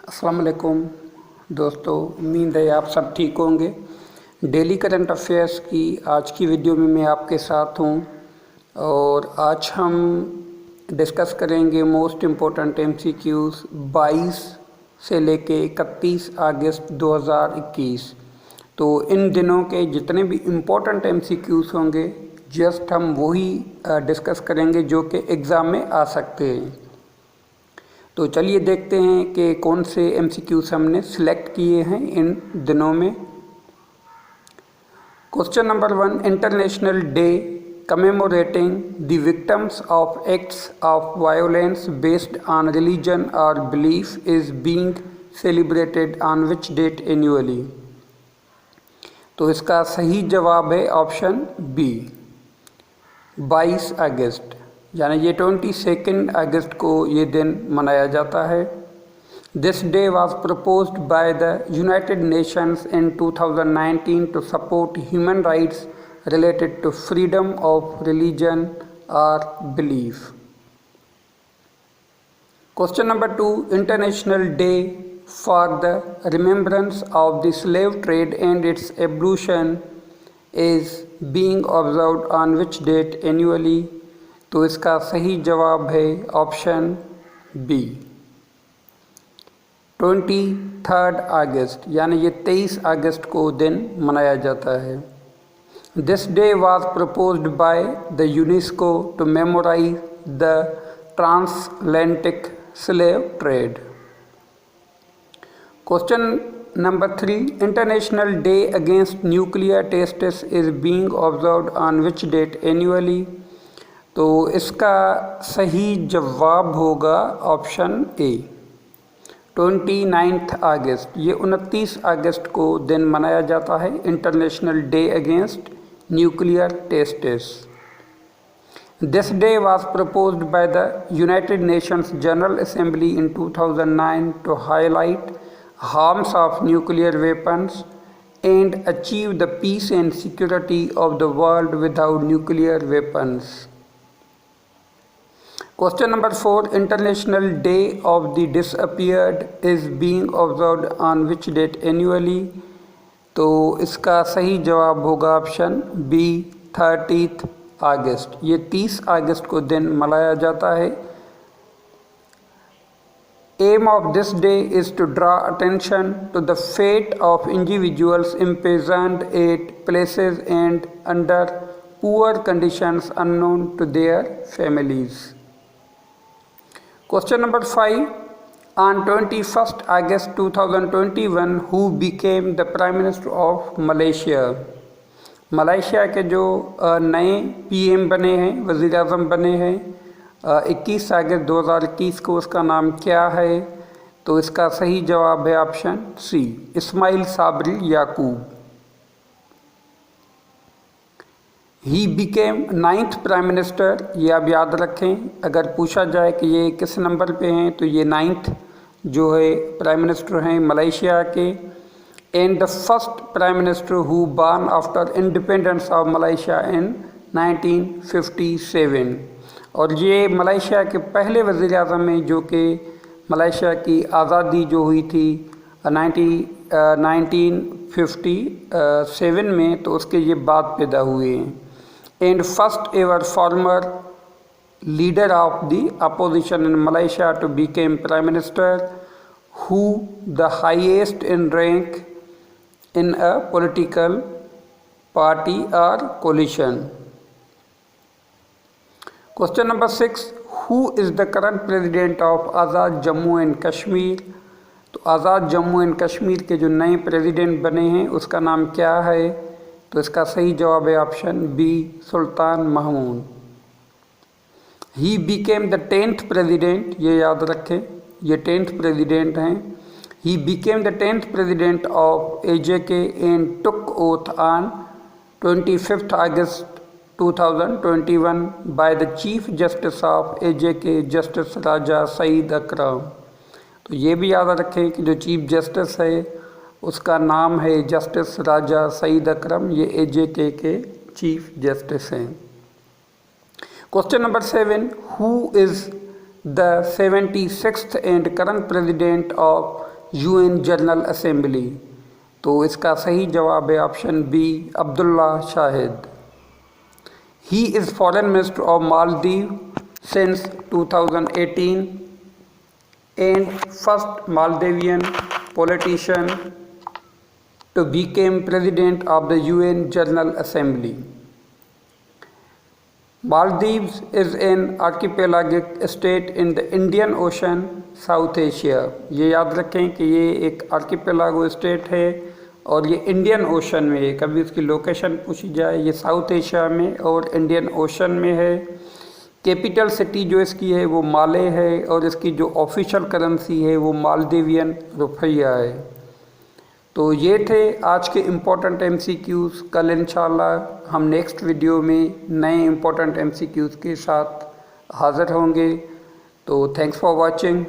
अस्सलाम वालेकुम दोस्तों, उम्मीद है आप सब ठीक होंगे। डेली करंट अफेयर्स की आज की वीडियो में मैं आपके साथ हूं और आज हम डिस्कस करेंगे मोस्ट इम्पोर्टेंट एमसीक्यूज़ 22 से लेके 31 अगस्त 2021। तो इन दिनों के जितने भी इम्पोर्टेंट एमसीक्यूज़ होंगे जस्ट हम वही डिस्कस करेंगे जो कि एग्ज़ाम में आ सकते हैं। तो चलिए देखते हैं कि कौन से एमसीक्यूज़ हमने सिलेक्ट किए हैं इन दिनों में। Question number 1, international day commemorating the victims of acts of violence based on religion और belief is being celebrated on which date annually. तो इसका सही जवाब है ऑप्शन बी, 22 अगस्त, यानी ये 22 अगस्त को ये दिन मनाया जाता है। This day was proposed by the United Nations in 2019 to support human rights related to freedom of religion और belief. Question number 2, international day for the remembrance of the slave trade and its evolution is being observed on which date annually. तो इसका सही जवाब है option B, 23 अगस्त, यानी ये 23 अगस्त को दिन मनाया जाता है। This day was proposed by the UNESCO to memorise the transatlantic slave trade. Question number 3, international day against nuclear tests is being observed on which date annually. तो इसका सही जवाब होगा ऑप्शन ए, 29 अगस्त। ये 29 अगस्त को दिन मनाया जाता है international day against nuclear tests. This day was proposed by the United Nations General Assembly in 2009 to highlight harms of nuclear weapons and achieve the peace and security of the world without nuclear weapons. Question number 4, International Day of the Disappeared is being observed on which date annually। तो इसका सही जवाब होगा option B, 30 अगस्त। ये 30 अगस्त को दिन मनाया जाता है। Aim of this day is to draw attention to the fate of individuals imprisoned at places and under poor conditions unknown to their families। Question number 5, on 21st August 2021 who became the Prime Minister of Malaysia। Malaysia के जो नए PM बने हैं, वज़ीर आज़म बने हैं 21 अगस्त 2021 को, उसका नाम क्या है? तो इसका सही जवाब है option C, Ismail Sabri Yaakob. He became 9th prime minister, ये आप याद रखें। अगर पूछा जाए कि ये किस नंबर पे हैं तो ये 9th जो है प्राइम मिनिस्टर हैं मलेशिया के। And the first prime minister who born after independence of Malaysia in 1957। और ये मलेशिया के पहले वज़ीर आज़म हैं जो कि मलेशिया की आज़ादी जो हुई थी 1957 में, तो उसके ये बाद पैदा हुए हैं। And first ever former leader of the opposition in Malaysia to became prime minister who the highest in rank in a political party और coalition. Question number 6, who is the current president of Azad Jammu and Kashmir. तो Azad Jammu and Kashmir के जो नए president बने हैं उसका नाम क्या है? तो इसका सही जवाब है option B, Sultan Mahmood. He became the 10th president, ये याद रखें, ये 10th प्रेसिडेंट हैं। He became the 10th president of AJK and took oath on 25th August 2021 by the chief justice of AJK justice Raja Saeed Akram. तो ये भी याद रखें कि जो चीफ जस्टिस है उसका नाम है जस्टिस राजा सईद अकरम, ये AJK के चीफ जस्टिस हैं। Question number 7, who is the 76th and current president of UN General Assembly? तो इसका सही जवाब है option B, Abdulla Shahid. He is foreign minister of Maldives since 2018 and first Maldivian politician to become president of the UN General Assembly. Maldives is an archipelagic state in the Indian Ocean, South Asia. ये याद रखें कि ये एक archipelago state है और ये Indian ocean में है। कभी उसकी लोकेशन पूछी जाए, ये साउथ एशिया में और इंडियन ओशन में है। कैपिटल सिटी जो इसकी है वो माले है और इसकी जो ऑफिशियल करेंसी है वो मालदीवियन रुपया है। तो ये थे आज के इम्पोर्टेंट एमसीक्यूज़। कल इंशाल्लाह हम नेक्स्ट वीडियो में नए इम्पोर्टेंट एमसीक्यूज़ के साथ हाज़िर होंगे। तो थैंक्स फॉर वॉचिंग।